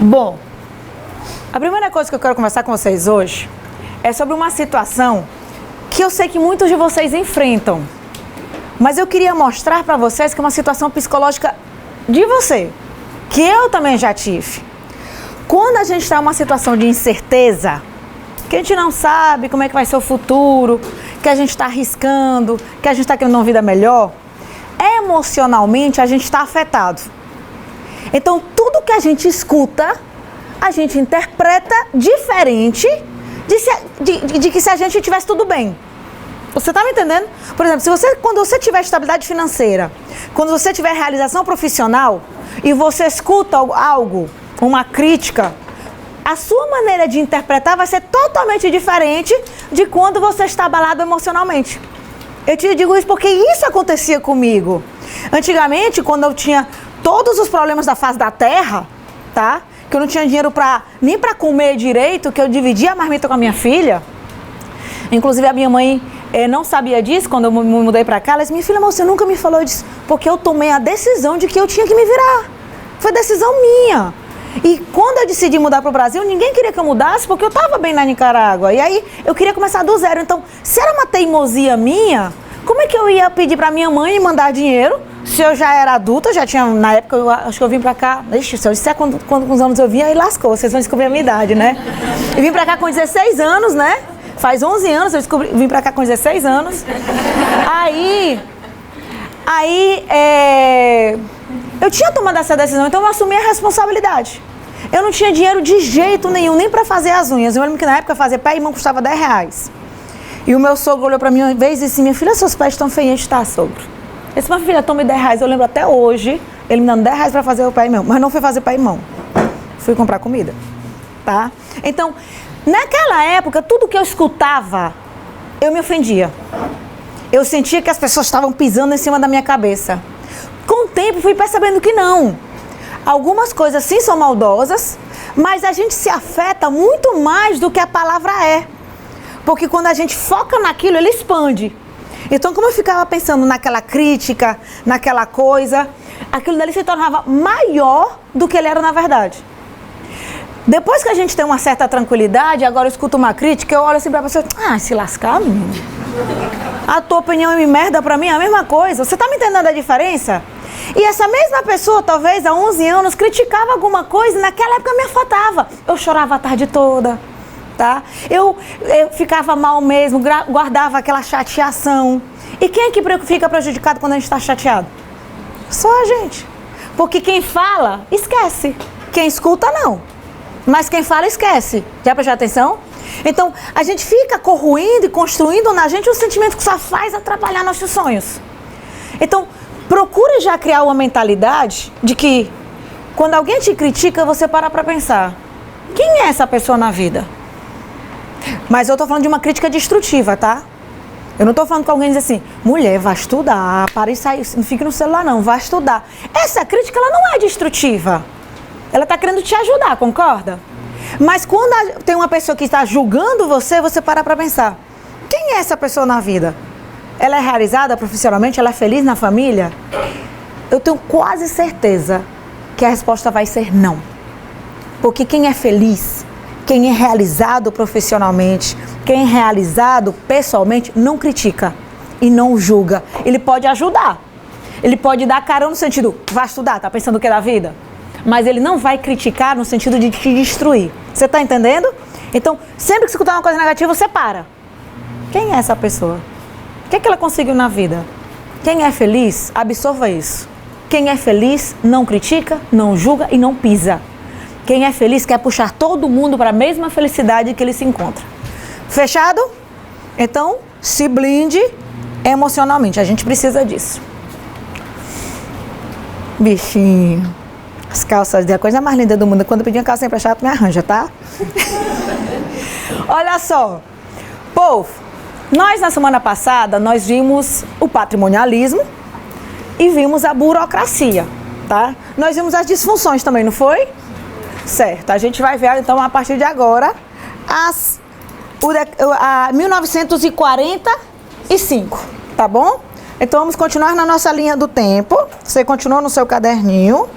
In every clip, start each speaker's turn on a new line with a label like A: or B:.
A: Bom, a primeira coisa que eu quero conversar com vocês hoje é sobre uma situação que eu sei que muitos de vocês enfrentam. Mas eu queria mostrar para vocês que é uma situação psicológica de você, que eu também já tive. Quando a gente está em uma situação de incerteza, que a gente não sabe como é que vai ser o futuro, que a gente está arriscando, que a gente está querendo uma vida melhor, emocionalmente a gente está afetado. Então tudo que a gente escuta, a gente interpreta diferente de que se a gente tivesse tudo bem. Você está me entendendo? Por exemplo, quando você tiver estabilidade financeira, quando você tiver realização profissional e você escuta algo, uma crítica, a sua maneira de interpretar vai ser totalmente diferente de quando você está abalado emocionalmente. Eu te digo isso porque isso acontecia comigo. Antigamente, quando eu tinha todos os problemas da face da terra, tá? Que eu não tinha dinheiro nem para comer direito, que eu dividia a marmita com a minha filha. Inclusive a minha mãe não sabia disso quando eu me mudei para cá. Ela disse: minha filha, mas você nunca me falou disso. Porque eu tomei a decisão de que eu tinha que me virar. Foi decisão minha. E quando eu decidi mudar para o Brasil, ninguém queria que eu mudasse porque eu estava bem na Nicarágua. E aí eu queria começar do zero. Então, se era uma teimosia minha, como é que eu ia pedir para minha mãe mandar dinheiro? Se eu já era adulta, já tinha, na época, acho que eu vim pra cá, se eu disser quantos anos eu vim, aí lascou, vocês vão descobrir a minha idade, né? Eu vim pra cá com 16 anos, né? Faz 11 anos, vim pra cá com 16 anos. Eu tinha tomado essa decisão, então eu assumi a responsabilidade. Eu não tinha dinheiro de jeito nenhum, nem pra fazer as unhas. Eu lembro que na época fazer pé e mão custava R$10. E o meu sogro olhou pra mim uma vez e disse: minha filha, seus pés estão feios, tá, sogro? Eu disse: minha filha, tome R$10. Eu lembro até hoje, ele me dando R$10 pra fazer o pé e mão. Mas não fui fazer pé e mão. Fui comprar comida, tá? Então, naquela época, tudo que eu escutava, eu me ofendia. Eu sentia que as pessoas estavam pisando em cima da minha cabeça. Com o tempo, fui percebendo que não. Algumas coisas sim são maldosas, mas a gente se afeta muito mais do que a palavra é. Porque quando a gente foca naquilo, ele expande. Então, como eu ficava pensando naquela crítica, naquela coisa, aquilo dali se tornava maior do que ele era na verdade. Depois que a gente tem uma certa tranquilidade, agora eu escuto uma crítica, eu olho assim pra pessoa: se lascar, menino. A tua opinião é merda pra mim, é a mesma coisa. Você tá me entendendo a diferença? E essa mesma pessoa, talvez há 11 anos, criticava alguma coisa e naquela época me afetava. Eu chorava a tarde toda, tá? Eu ficava mal mesmo, guardava aquela chateação. E quem é que fica prejudicado quando a gente está chateado? Só a gente. Porque quem fala, esquece. Quem escuta, não. Mas quem fala, esquece. Já prestou atenção? Então, a gente fica corroendo e construindo na gente um sentimento que só faz atrapalhar nossos sonhos. Então, procure já criar uma mentalidade de que quando alguém te critica, você para pra pensar: quem é essa pessoa na vida? Mas eu tô falando de uma crítica destrutiva, tá? Eu não tô falando que alguém diz assim: mulher, vai estudar, para e sai, não fique no celular não, vai estudar. Essa crítica, ela não é destrutiva. Ela tá querendo te ajudar, concorda? Mas quando tem uma pessoa que está julgando você, você para pra pensar: quem é essa pessoa na vida? Ela é realizada profissionalmente? Ela é feliz na família? Eu tenho quase certeza que a resposta vai ser não. Porque quem é feliz, quem é realizado profissionalmente, quem é realizado pessoalmente, não critica e não julga. Ele pode ajudar. Ele pode dar carão no sentido: vai estudar, tá pensando o que é da vida? Mas ele não vai criticar no sentido de te destruir. Você tá entendendo? Então, sempre que você escutar uma coisa negativa, você para. Quem é essa pessoa? O que é que ela conseguiu na vida? Quem é feliz, absorva isso. Quem é feliz, não critica, não julga e não pisa. Quem é feliz quer puxar todo mundo para a mesma felicidade que ele se encontra. Fechado? Então, se blinde emocionalmente. A gente precisa disso. Bichinho. As calças, a coisa mais linda do mundo. Quando eu pedir uma calça emprestada, tu me arranja, tá? Olha só. Povo, nós na semana passada, nós vimos o patrimonialismo e vimos a burocracia, tá? Nós vimos as disfunções também, não foi? Certo, a gente vai ver então a partir de agora a 1945, tá bom? Então vamos continuar na nossa linha do tempo. Você continua no seu caderninho.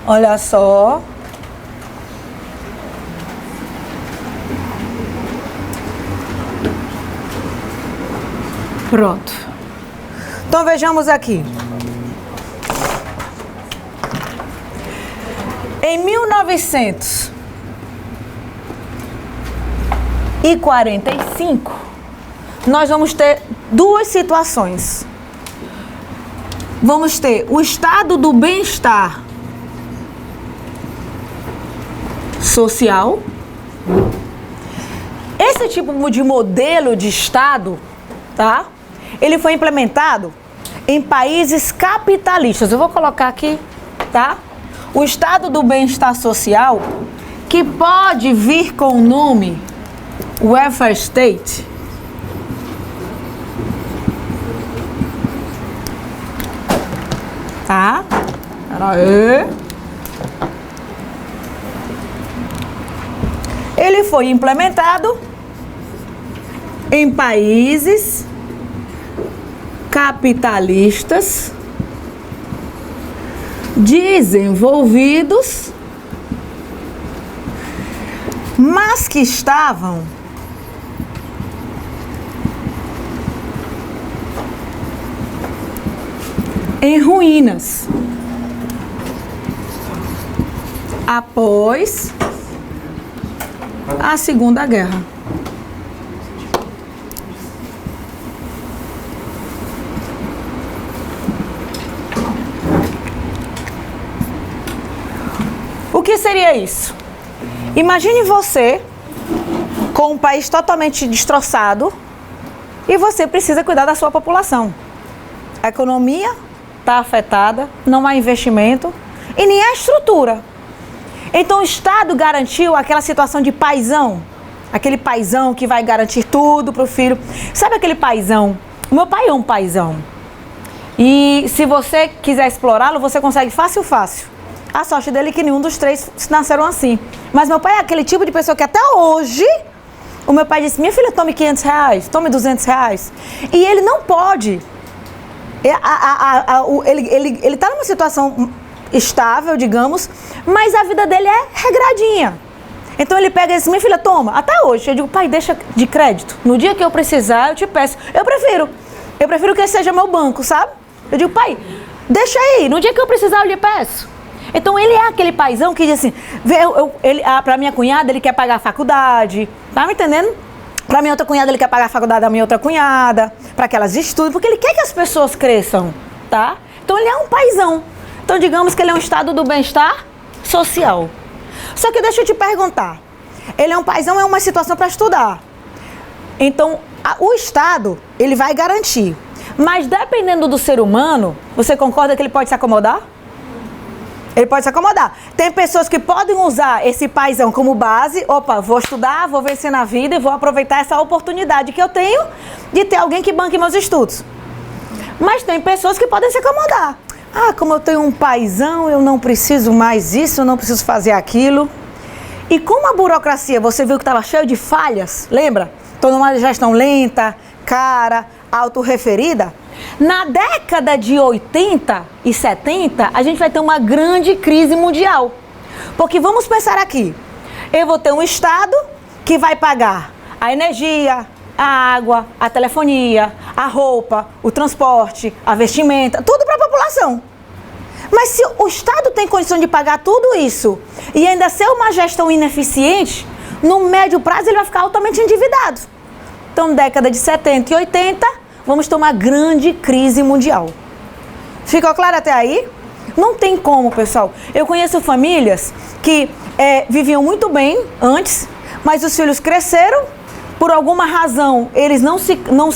A: Olha só. Pronto. Então vejamos aqui. Em 1945, nós vamos ter duas situações. Vamos ter o estado do bem-estar social. Esse tipo de modelo de estado, tá? Ele foi implementado em países capitalistas. Eu vou colocar aqui, tá? O estado do bem-estar social, que pode vir com o nome welfare state. Tá? Peraí. Ele foi implementado em países capitalistas desenvolvidos, mas que estavam em ruínas após a Segunda Guerra. O que seria isso? Imagine você com um país totalmente destroçado e você precisa cuidar da sua população. A economia está afetada, não há investimento e nem há estrutura. Então o Estado garantiu aquela situação de paizão, aquele paizão que vai garantir tudo para o filho. Sabe aquele paizão? O meu pai é um paizão. E se você quiser explorá-lo, você consegue fácil. A sorte dele é que nenhum dos três nasceram assim. Mas meu pai é aquele tipo de pessoa que até hoje, o meu pai disse, minha filha, tome R$500, tome R$200. E ele não pode. Ele está numa situação estável, digamos, mas a vida dele é regradinha. Então ele pega e diz, minha filha, toma. Até hoje, eu digo, pai, deixa de crédito. No dia que eu precisar, eu te peço. Eu prefiro que esse seja meu banco, sabe? Eu digo, pai, deixa aí. No dia que eu precisar, eu lhe peço. Então ele é aquele paizão que diz assim, pra minha cunhada ele quer pagar a faculdade, tá me entendendo? Pra minha outra cunhada ele quer pagar a faculdade da minha outra cunhada, pra que elas estudem, porque ele quer que as pessoas cresçam, tá? Então ele é um paizão. Então digamos que ele é um estado do bem-estar social. Só que deixa eu te perguntar, ele é um paizão, é uma situação para estudar. Então o Estado, ele vai garantir, mas dependendo do ser humano, você concorda que ele pode se acomodar? Ele pode se acomodar. Tem pessoas que podem usar esse paizão como base. Opa, vou estudar, vou vencer na vida e vou aproveitar essa oportunidade que eu tenho de ter alguém que banque meus estudos. Mas tem pessoas que podem se acomodar. Ah, como eu tenho um paizão, eu não preciso mais isso, eu não preciso fazer aquilo. E como a burocracia, você viu que estava cheio de falhas, lembra? Toda uma gestão lenta, cara, autorreferida. Na década de 80 e 70, a gente vai ter uma grande crise mundial. Porque vamos pensar aqui, eu vou ter um Estado que vai pagar a energia, a água, a telefonia, a roupa, o transporte, a vestimenta, tudo para a população. Mas se o Estado tem condição de pagar tudo isso e ainda ser uma gestão ineficiente, no médio prazo ele vai ficar altamente endividado. Então, década de 70 e 80, vamos ter uma grande crise mundial. Ficou claro até aí? Não tem como, pessoal. Eu conheço famílias que viviam muito bem antes, mas os filhos cresceram, por alguma razão eles não se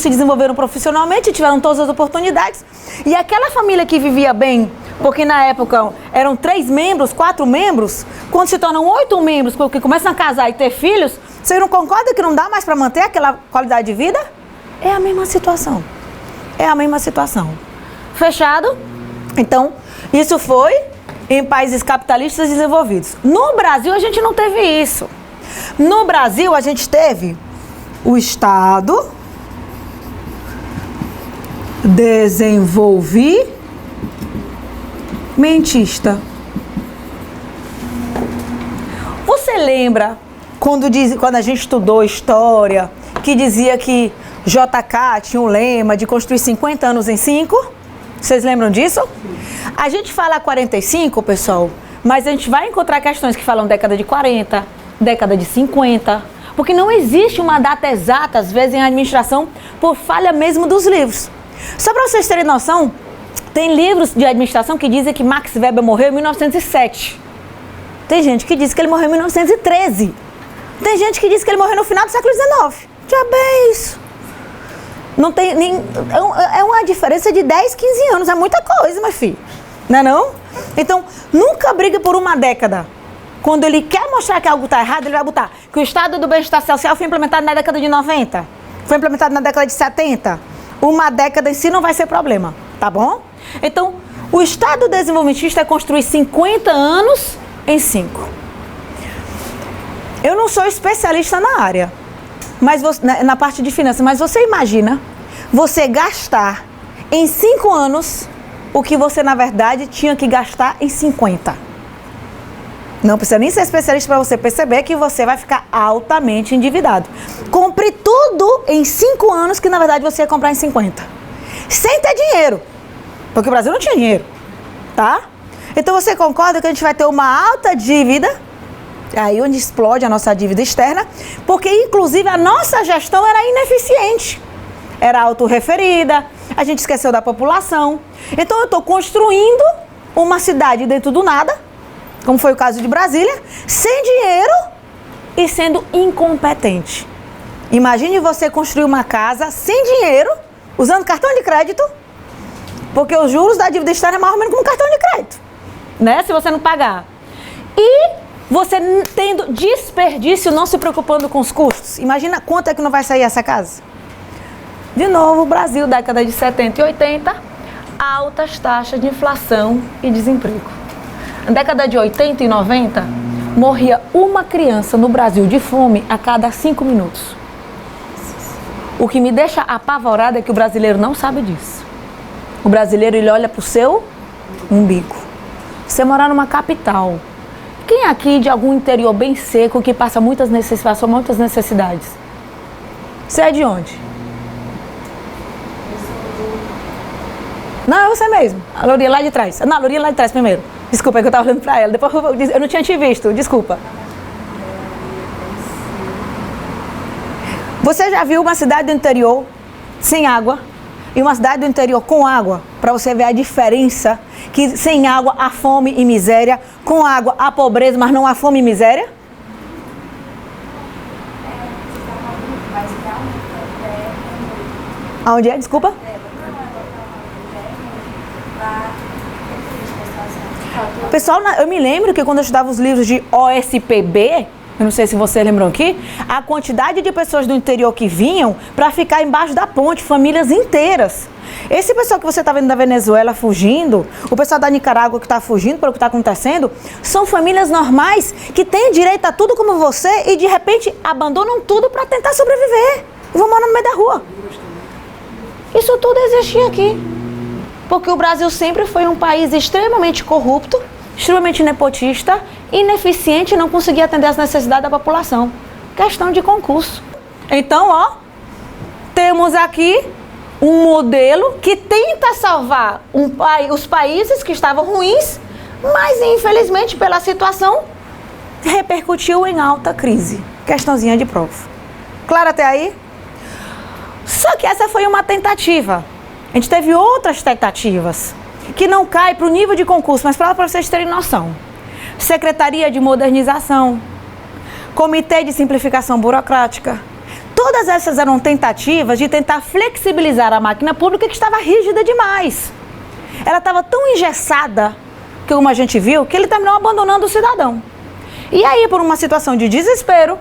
A: desenvolveram profissionalmente, tiveram todas as oportunidades, e aquela família que vivia bem, porque na época eram 3 membros, 4 membros, quando se tornam 8 membros, porque começam a casar e ter filhos, você não concorda que não dá mais para manter aquela qualidade de vida? É a mesma situação. É a mesma situação. Fechado? Então, isso foi em países capitalistas desenvolvidos. No Brasil, a gente não teve isso. No Brasil, a gente teve o Estado desenvolvimentista. lembra quando a gente estudou história, que dizia que JK tinha um lema de construir 50 anos em 5? Vocês lembram disso? A gente fala 45, pessoal, mas a gente vai encontrar questões que falam década de 40, década de 50, porque não existe uma data exata, às vezes, em administração, por falha mesmo dos livros. Só para vocês terem noção, tem livros de administração que dizem que Max Weber morreu em 1907. Tem gente que diz que ele morreu em 1913. Tem gente que diz que ele morreu no final do século XIX. Já bem isso. Não tem nem... É uma diferença de 10, 15 anos. É muita coisa, meu filho. Não é não? Então, nunca brigue por uma década. Quando ele quer mostrar que algo está errado, ele vai botar que o estado do bem-estar social foi implementado na década de 90. Foi implementado na década de 70. Uma década em si não vai ser problema. Tá bom? Então, o estado desenvolvimentista é construir 50 anos em 5. Eu não sou especialista na área, mas na parte de finanças, mas você imagina você gastar em 5 anos o que você, na verdade, tinha que gastar em 50. Não precisa nem ser especialista para você perceber que você vai ficar altamente endividado. Compre tudo em 5 anos que, na verdade, você ia comprar em 50. Sem ter dinheiro. Porque o Brasil não tinha dinheiro. Tá? Então, você concorda que a gente vai ter uma alta dívida? Aí onde explode a nossa dívida externa, porque inclusive a nossa gestão era ineficiente, era autorreferida, a gente esqueceu da população. Então eu estou construindo uma cidade dentro do nada, como foi o caso de Brasília, sem dinheiro e sendo incompetente. Imagine você construir uma casa sem dinheiro, usando cartão de crédito, porque os juros da dívida externa é mais ou menos como um cartão de crédito, né? Se você não pagar. E você tendo desperdício, não se preocupando com os custos. Imagina quanto é que não vai sair essa casa. De novo, o Brasil, década de 70 e 80, altas taxas de inflação e desemprego. Na década de 80 e 90, morria uma criança no Brasil de fome a cada 5 minutos. O que me deixa apavorada é que o brasileiro não sabe disso. O brasileiro, ele olha para o seu umbigo. Você morar numa capital... Quem aqui de algum interior bem seco que passa muitas necessidades? Você é de onde? Não, é você mesmo. A Lourinha lá de trás. Não, a Lourinha lá de trás primeiro. Desculpa, é que eu estava olhando para ela. Depois eu não tinha te visto, desculpa. Você já viu uma cidade do interior sem água e uma cidade do interior com água? Para você ver a diferença, que sem água há fome e miséria, com água há pobreza, mas não há fome e miséria? Aonde é? Desculpa? Pessoal, eu me lembro que quando eu estudava os livros de OSPB, eu não sei se vocês lembram aqui, a quantidade de pessoas do interior que vinham para ficar embaixo da ponte, famílias inteiras. Esse pessoal que você está vendo da Venezuela fugindo, o pessoal da Nicarágua que está fugindo pelo que está acontecendo, são famílias normais que têm direito a tudo como você e de repente abandonam tudo para tentar sobreviver e vão morar no meio da rua. Isso tudo existia aqui, porque o Brasil sempre foi um país extremamente corrupto, extremamente nepotista, ineficiente e não conseguia atender às necessidades da população. Questão de concurso. Então, ó, temos aqui um modelo que tenta salvar os países que estavam ruins, mas infelizmente pela situação repercutiu em alta crise. Questãozinha de prova. Claro até aí? Só que essa foi uma tentativa. A gente teve outras tentativas que não cai para o nível de concurso, mas para vocês terem noção. Secretaria de Modernização, Comitê de Simplificação Burocrática. Todas essas eram tentativas de tentar flexibilizar a máquina pública que estava rígida demais. Ela estava tão engessada, que como a gente viu, que ele terminou abandonando o cidadão. E aí, por uma situação de desespero,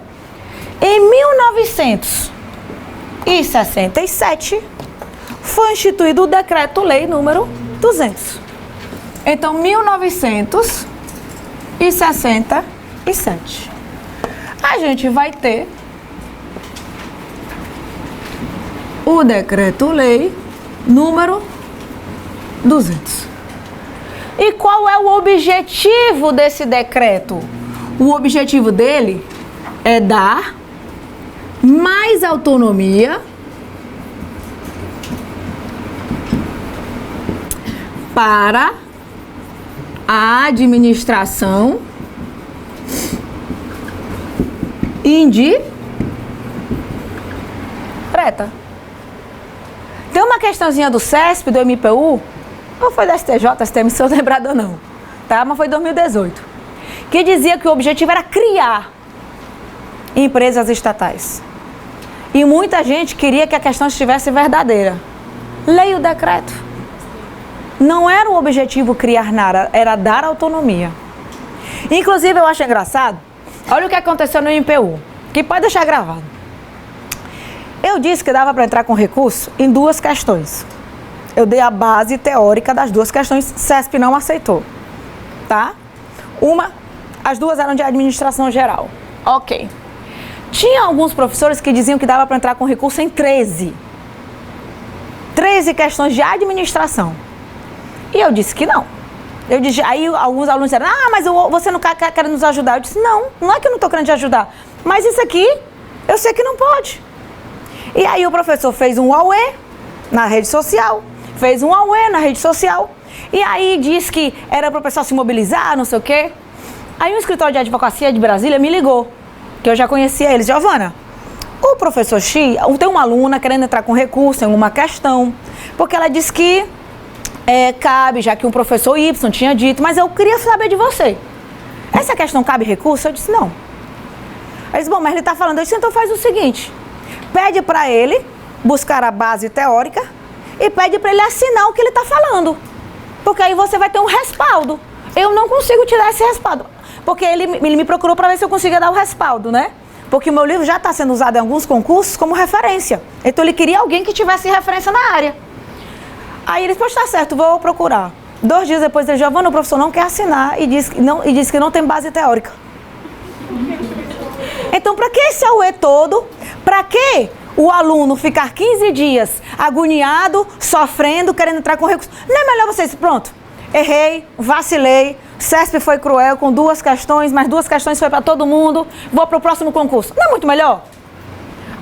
A: em 1967, foi instituído o Decreto-Lei número 200. Então, 1967, a gente vai ter o Decreto-Lei número 200. E qual é o objetivo desse decreto? O objetivo dele é dar mais autonomia para a administração indireta. Tem uma questãozinha do CESP, do MPU, ou foi da STJ, STM, se eu lembrado ou não, tá? Mas foi em 2018, que dizia que o objetivo era criar empresas estatais. E muita gente queria que a questão estivesse verdadeira. Leia o decreto. Não era o objetivo criar nada, era dar autonomia. Inclusive, eu acho engraçado, olha o que aconteceu no MPU, que pode deixar gravado. Eu disse que dava para entrar com recurso em 2 questões. Eu dei a base teórica das 2 questões, CESP não aceitou, tá? As 2 eram de administração geral. Ok. Tinha alguns professores que diziam que dava para entrar com recurso em 13 questões de administração. E eu disse que não. Aí alguns alunos disseram, mas você não quer nos ajudar. Eu disse, não é que eu não estou querendo te ajudar. Mas isso aqui, eu sei que não pode. E aí o professor fez um auê na rede social, e aí disse que era para o pessoal se mobilizar, não sei o quê. Aí um escritório de advocacia de Brasília me ligou, que eu já conhecia eles. Giovana, o professor Xi, tem uma aluna querendo entrar com recurso em uma questão, porque ela disse que cabe, já que um professor Y tinha dito, mas eu queria saber de você. Essa questão cabe recurso? Eu disse, não. Ele disse, bom, mas ele está falando isso, então faz o seguinte, pede para ele buscar a base teórica e pede para ele assinar o que ele está falando, porque aí você vai ter um respaldo. Eu não consigo te dar esse respaldo, porque ele me procurou para ver se eu conseguia dar o respaldo, né? Porque o meu livro já está sendo usado em alguns concursos como referência, então ele queria alguém que tivesse referência na área. Aí ele disse, pois tá certo, vou procurar. 2 dias depois ele, Giovana, o professor não quer assinar e disse que não tem base teórica. Então, para que esse auê todo? Para que o aluno ficar 15 dias agoniado, sofrendo, querendo entrar com recurso? Não é melhor vocês, pronto, errei, vacilei, CESP foi cruel com 2 questões, mas 2 questões foi para todo mundo, vou para o próximo concurso. Não é muito melhor?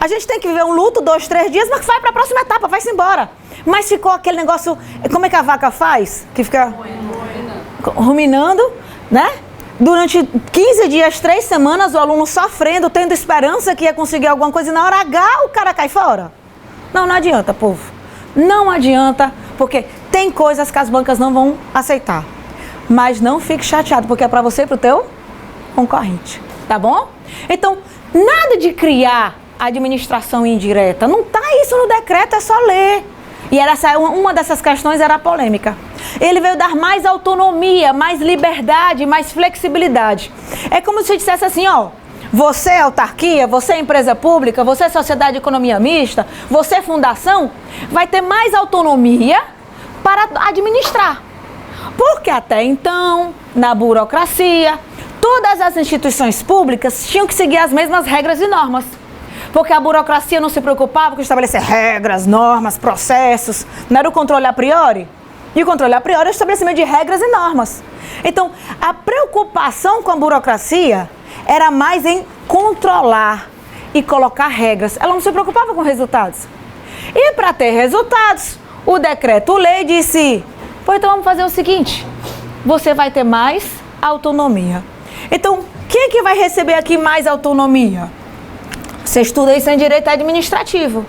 A: A gente tem que viver um luto 2, 3 dias, mas vai para a próxima etapa, vai-se embora. Mas ficou aquele negócio, como é que a vaca faz? Que fica ruminando, né? Durante 15 dias, 3 semanas, o aluno sofrendo, tendo esperança que ia conseguir alguma coisa, e na hora H o cara cai fora. Não adianta, povo. Não adianta, porque tem coisas que as bancas não vão aceitar. Mas não fique chateado, porque é para você e para o teu concorrente, tá bom? Então, nada de criar administração indireta. Não tá isso no decreto, é só ler. E uma dessas questões era a polêmica. Ele veio dar mais autonomia, mais liberdade, mais flexibilidade. É como se dissesse assim, você é autarquia, você é empresa pública, você é sociedade de economia mista, você é fundação, vai ter mais autonomia para administrar. Porque até então, na burocracia, todas as instituições públicas tinham que seguir as mesmas regras e normas. Porque a burocracia não se preocupava com estabelecer regras, normas, processos. Não era o controle a priori? E o controle a priori é o estabelecimento de regras e normas. Então, a preocupação com a burocracia era mais em controlar e colocar regras. Ela não se preocupava com resultados. E para ter resultados, o decreto-lei disse, então vamos fazer o seguinte, você vai ter mais autonomia. Então, quem é que vai receber aqui mais autonomia? Você estuda isso em direito administrativo.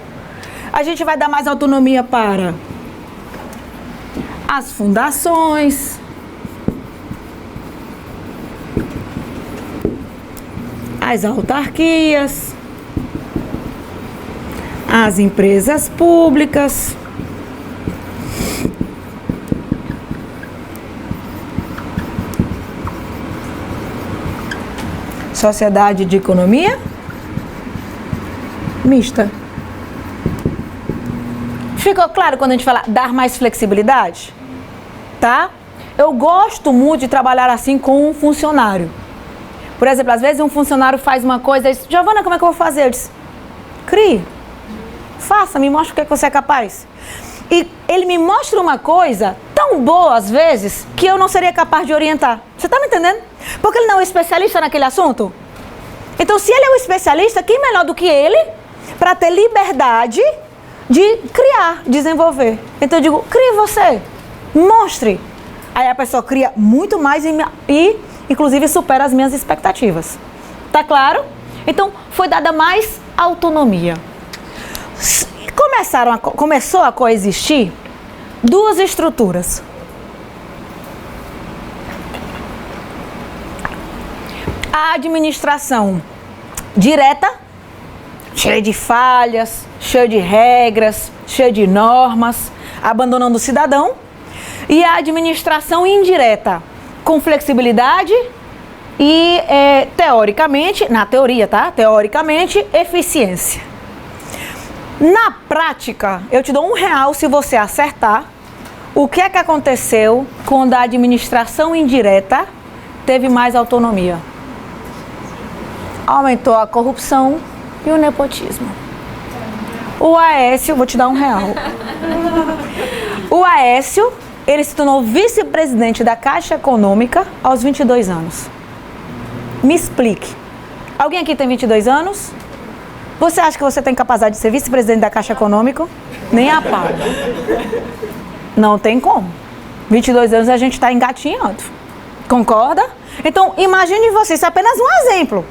A: A gente vai dar mais autonomia para as fundações, as autarquias, as empresas públicas, sociedade de economia mista. Ficou claro quando a gente fala dar mais flexibilidade? Tá? Eu gosto muito de trabalhar assim com um funcionário. Por exemplo, às vezes um funcionário faz uma coisa e diz, Giovana, como é que eu vou fazer? Eu disse, crie, faça, me mostre o que é que você é capaz. E ele me mostra uma coisa tão boa, às vezes, que eu não seria capaz de orientar. Você está me entendendo? Porque ele não é um especialista naquele assunto. Então, se ele é um especialista, quem melhor do que ele para ter liberdade de criar, desenvolver? Então, eu digo, crie você, mostre. Aí a pessoa cria muito mais e inclusive, supera as minhas expectativas. Tá claro? Então, foi dada mais autonomia. Começou a coexistir duas estruturas. A administração direta, cheia de falhas, cheia de regras, cheia de normas, abandonando o cidadão. E a administração indireta, com flexibilidade e, teoricamente, na teoria, tá? Teoricamente, eficiência. Na prática, eu te dou R$1 se você acertar o que é que aconteceu quando a administração indireta teve mais autonomia. Aumentou a corrupção e o nepotismo. O Aécio, vou te dar R$1. O Aécio, ele se tornou vice-presidente da Caixa Econômica aos 22 anos. Me explique. Alguém aqui tem 22 anos? Você acha que você tem capacidade de ser vice-presidente da Caixa Econômica? Nem a pau. Não tem como. 22 anos a gente está engatinhando. Concorda? Então, imagine você, isso é apenas um exemplo.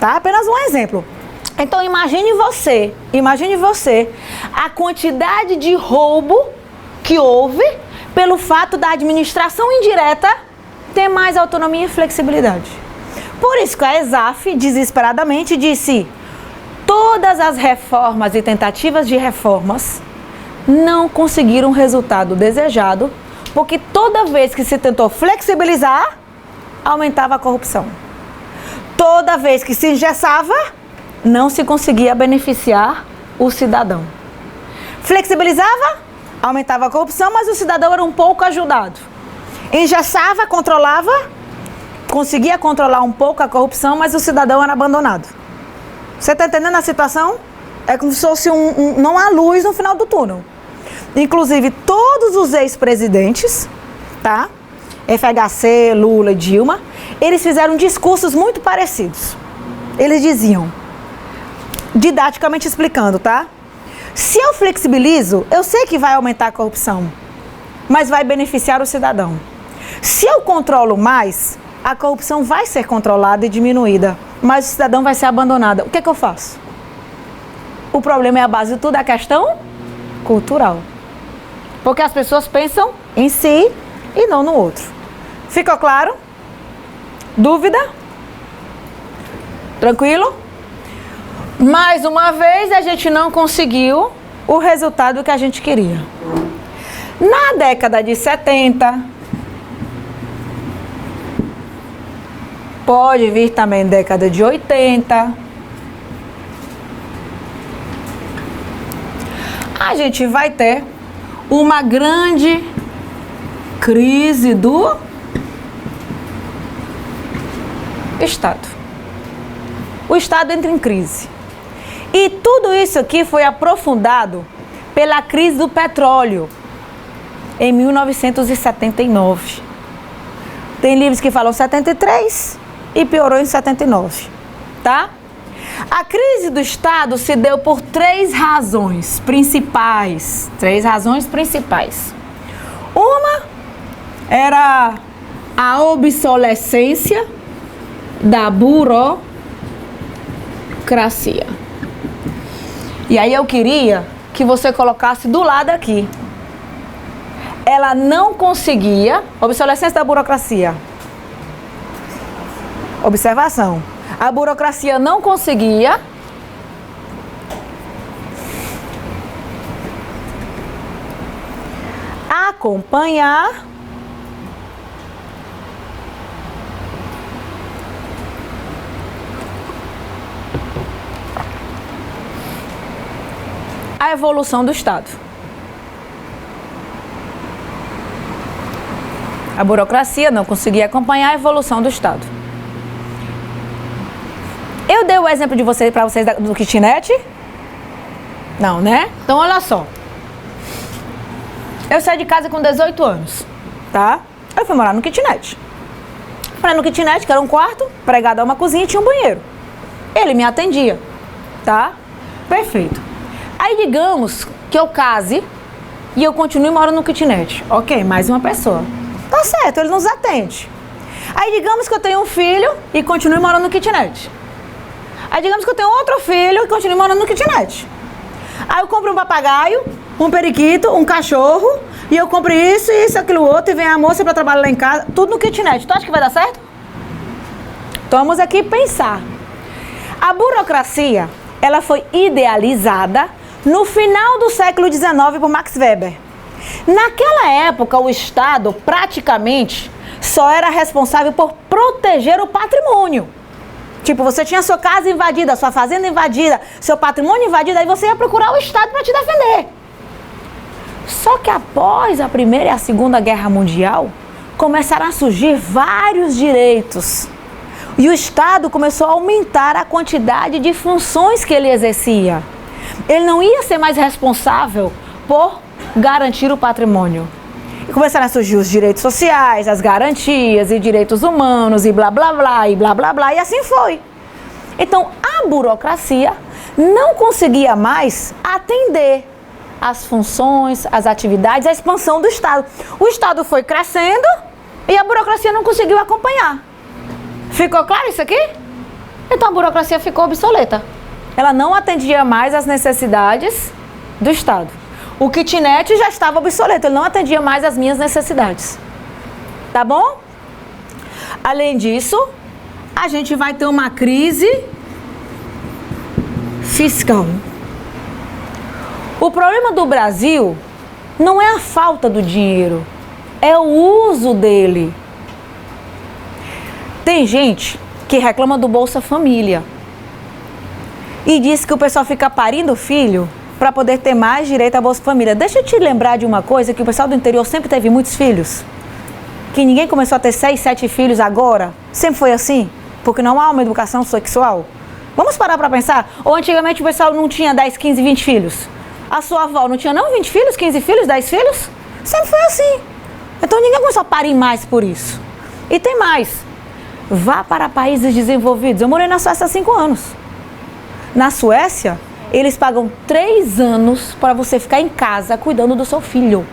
A: Tá? Apenas um exemplo. Então, imagine você a quantidade de roubo que houve pelo fato da administração indireta ter mais autonomia e flexibilidade. Por isso que a ESAF, desesperadamente, disse: todas as reformas e tentativas de reformas não conseguiram o resultado desejado, porque toda vez que se tentou flexibilizar, aumentava a corrupção. Toda vez que se engessava, não se conseguia beneficiar o cidadão. Flexibilizava, aumentava a corrupção, mas o cidadão era um pouco ajudado. Engessava, controlava, conseguia controlar um pouco a corrupção, mas o cidadão era abandonado. Você está entendendo a situação? É como se fosse não há luz no final do túnel. Inclusive, todos os ex-presidentes, tá? FHC, Lula, Dilma, eles fizeram discursos muito parecidos. Eles diziam, didaticamente explicando, tá? Se eu flexibilizo, eu sei que vai aumentar a corrupção, mas vai beneficiar o cidadão. Se eu controlo mais, a corrupção vai ser controlada e diminuída, mas o cidadão vai ser abandonado. O que é que eu faço? O problema é a base de tudo, a questão cultural. Porque as pessoas pensam em si e não no outro. Ficou claro? Dúvida? Tranquilo? Mais uma vez, a gente não conseguiu o resultado que a gente queria. Na década de 70, pode vir também década de 80, a gente vai ter uma grande crise do Estado. O Estado entra em crise. E tudo isso aqui foi aprofundado pela crise do petróleo em 1979. Tem livros que falam 73 e piorou em 79, tá? A crise do Estado se deu por três razões principais. Uma era a obsolescência da burocracia. E aí eu queria que você colocasse do lado aqui. Ela não conseguia, obsolescência da burocracia. Observação. A burocracia não conseguia acompanhar a evolução do Estado. A burocracia não conseguia acompanhar a evolução do Estado. Eu dei o exemplo para vocês do kitnet? Não, né? Então, olha só. Eu saí de casa com 18 anos, tá? Eu fui morar no kitnet. Para no kitnet, que era um quarto, pregado a uma cozinha e tinha um banheiro. Ele me atendia, tá? Perfeito. Aí digamos que eu case e eu continue morando no kitnet. Ok, mais uma pessoa. Tá certo, ele nos atende. Aí digamos que eu tenho um filho e continue morando no kitnet. Aí digamos que eu tenho outro filho e continue morando no kitnet. Aí eu compro um papagaio, um periquito, um cachorro, e eu compro isso, aquilo outro, e vem a moça para trabalhar lá em casa, tudo no kitnet. Tu acha que vai dar certo? Então vamos aqui pensar. A burocracia, ela foi idealizada no final do século XIX por Max Weber. Naquela época, o Estado praticamente só era responsável por proteger o patrimônio. Tipo, você tinha sua casa invadida, sua fazenda invadida, seu patrimônio invadido, aí você ia procurar o Estado para te defender. Só que após a Primeira e a Segunda Guerra Mundial, começaram a surgir vários direitos. E o Estado começou a aumentar a quantidade de funções que ele exercia. Ele não ia ser mais responsável por garantir o patrimônio. E começaram a surgir os direitos sociais, as garantias e direitos humanos e blá blá blá e blá blá blá, e assim foi. Então a burocracia não conseguia mais atender as funções, as atividades, a expansão do Estado. O Estado foi crescendo e a burocracia não conseguiu acompanhar. Ficou claro isso aqui? Então a burocracia ficou obsoleta. Ela não atendia mais às necessidades do Estado. O kitnet já estava obsoleto, ele não atendia mais às minhas necessidades. Tá bom? Além disso, a gente vai ter uma crise fiscal. O problema do Brasil não é a falta do dinheiro, é o uso dele. Tem gente que reclama do Bolsa Família e diz que o pessoal fica parindo filho para poder ter mais direito à Bolsa Família. Deixa eu te lembrar de uma coisa, que o pessoal do interior sempre teve muitos filhos. Que ninguém começou a ter 6, 7 filhos agora. Sempre foi assim, porque não há uma educação sexual. Vamos parar para pensar? Ou antigamente o pessoal não tinha 10, 15, 20 filhos? A sua avó não tinha não 20 filhos, 15 filhos, 10 filhos? Sempre foi assim. Então ninguém começou a parir mais por isso. E tem mais. Vá para países desenvolvidos. Eu morei na Suécia há 5 anos. Na Suécia, eles pagam 3 anos para você ficar em casa cuidando do seu filho.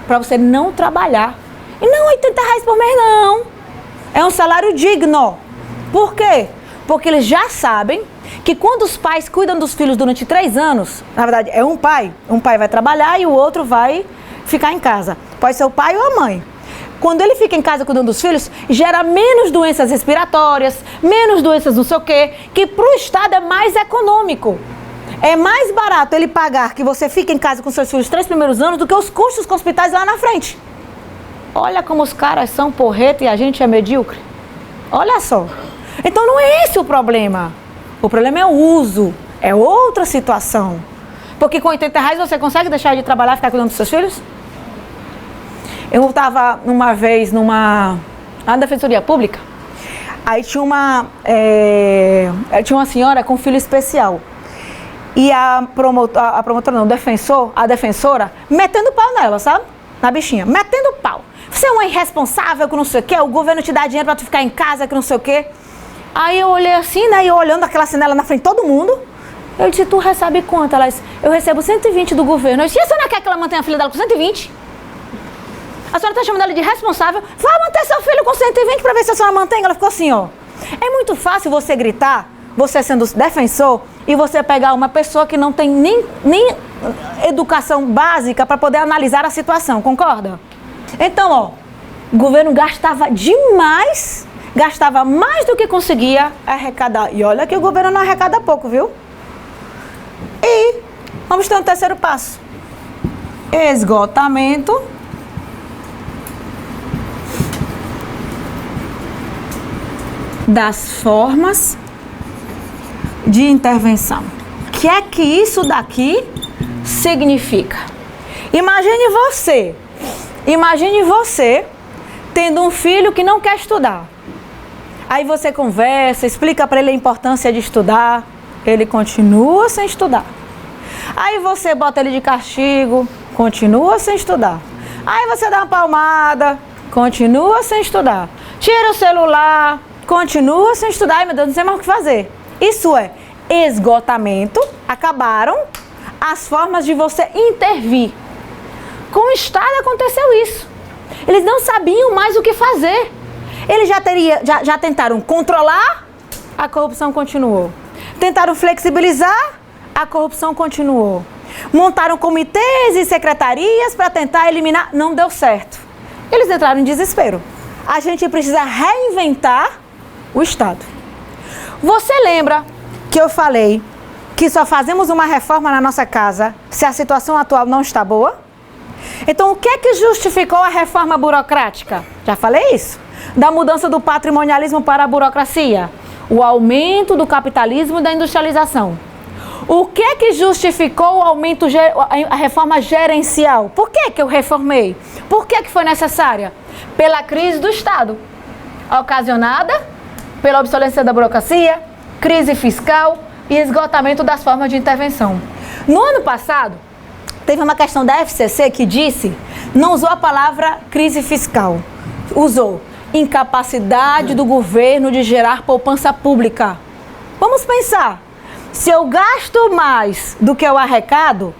A: Para você não trabalhar. E não R$80 por mês, não. É um salário digno. Por quê? Porque eles já sabem que quando os pais cuidam dos filhos durante 3 anos, na verdade é um pai vai trabalhar e o outro vai ficar em casa. Pode ser o pai ou a mãe. Quando ele fica em casa cuidando dos filhos, gera menos doenças respiratórias, menos doenças não sei o quê, que para o Estado é mais econômico. É mais barato ele pagar que você fique em casa com seus filhos 3 primeiros anos do que os custos com hospitais lá na frente. Olha como os caras são porreta e a gente é medíocre. Olha só. Então não é esse o problema. O problema é o uso. É outra situação. Porque com R$80 você consegue deixar de trabalhar e ficar cuidando dos seus filhos? Eu estava uma vez na Defensoria Pública. Aí tinha uma senhora com um filho especial. E a defensora, metendo pau nela, sabe? Na bichinha, metendo pau. Você é uma irresponsável, que não sei o quê, o governo te dá dinheiro pra tu ficar em casa, que não sei o quê. Aí eu olhei assim, né, e eu olhando aquela cinela na frente de todo mundo. Eu disse, tu recebe quanto? Ela disse, eu recebo 120 do governo. Eu disse, e a senhora quer que ela mantenha a filha dela com 120? A senhora tá chamando ela de responsável? Vá manter seu filho com 120 pra ver se a senhora mantém. Ela ficou assim, ó. É muito fácil você gritar, você sendo defensor, e você pegar uma pessoa que não tem nem educação básica para poder analisar a situação, concorda? Então, ó, o governo gastava demais, gastava mais do que conseguia arrecadar. E olha que o governo não arrecada pouco, viu? E vamos ter um terceiro passo. Esgotamento das formas de intervenção. O que é que isso daqui significa? Imagine você tendo um filho que não quer estudar. Aí você conversa, explica para ele a importância de estudar, ele continua sem estudar. Aí você bota ele de castigo, continua sem estudar. Aí você dá uma palmada, continua sem estudar. tira o celular, continua sem estudar, ai meu Deus, não sei mais o que fazer. Isso é esgotamento, acabaram as formas de você intervir. Com o Estado aconteceu isso. Eles não sabiam mais o que fazer. Eles já tentaram controlar, a corrupção continuou. Tentaram flexibilizar, a corrupção continuou. Montaram comitês e secretarias para tentar eliminar, não deu certo. Eles entraram em desespero. A gente precisa reinventar o Estado. Você lembra que eu falei que só fazemos uma reforma na nossa casa se a situação atual não está boa? Então, o que é que justificou a reforma burocrática? Já falei isso. Da mudança do patrimonialismo para a burocracia. O aumento do capitalismo e da industrialização. O que é que justificou o aumento, a reforma gerencial? Por que que eu reformei? Por que que foi necessária? Pela crise do Estado, ocasionada pela obsolescência da burocracia, crise fiscal e esgotamento das formas de intervenção. No ano passado, teve uma questão da FCC que disse, não usou a palavra crise fiscal, usou incapacidade do governo de gerar poupança pública. Vamos pensar, se eu gasto mais do que eu arrecado,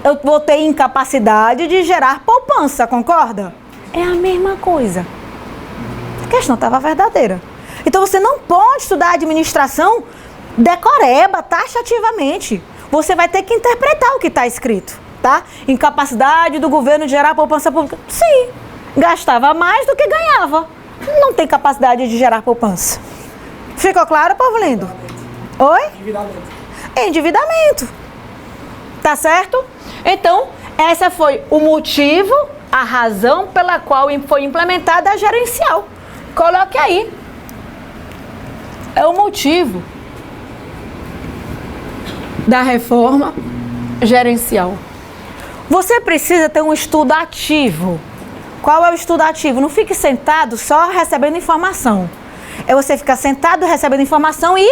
A: eu vou ter incapacidade de gerar poupança, concorda? É a mesma coisa. A questão estava verdadeira. Então você não pode estudar administração decoreba, taxativamente. Você vai ter que interpretar o que está escrito, tá? Incapacidade do governo de gerar poupança pública. Sim, gastava mais do que ganhava. Não tem capacidade de gerar poupança. Ficou claro, povo lindo? Oi? Endividamento. Endividamento. Tá certo? Então, esse foi o motivo, a razão pela qual foi implementada a gerencial. Coloque aí. É o motivo da reforma gerencial. Você precisa ter um estudo ativo. Qual é o estudo ativo? Não fique sentado só recebendo informação. É você ficar sentado recebendo informação e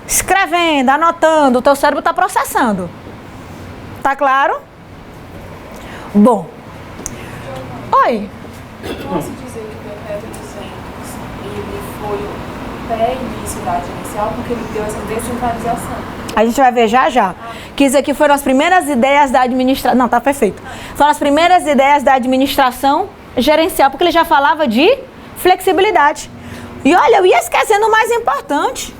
A: escrevendo, anotando. O teu cérebro está processando. Tá claro? Bom. Oi.
B: Posso dizer que o decreto 200 ele foi o pré-início da gerencial porque ele deu essa descentralização.
A: A gente vai ver já já. Que isso aqui foram as primeiras ideias da administração. Não, tá perfeito. Foram as primeiras ideias da administração gerencial, porque ele já falava de flexibilidade. E olha, eu ia esquecendo o mais importante.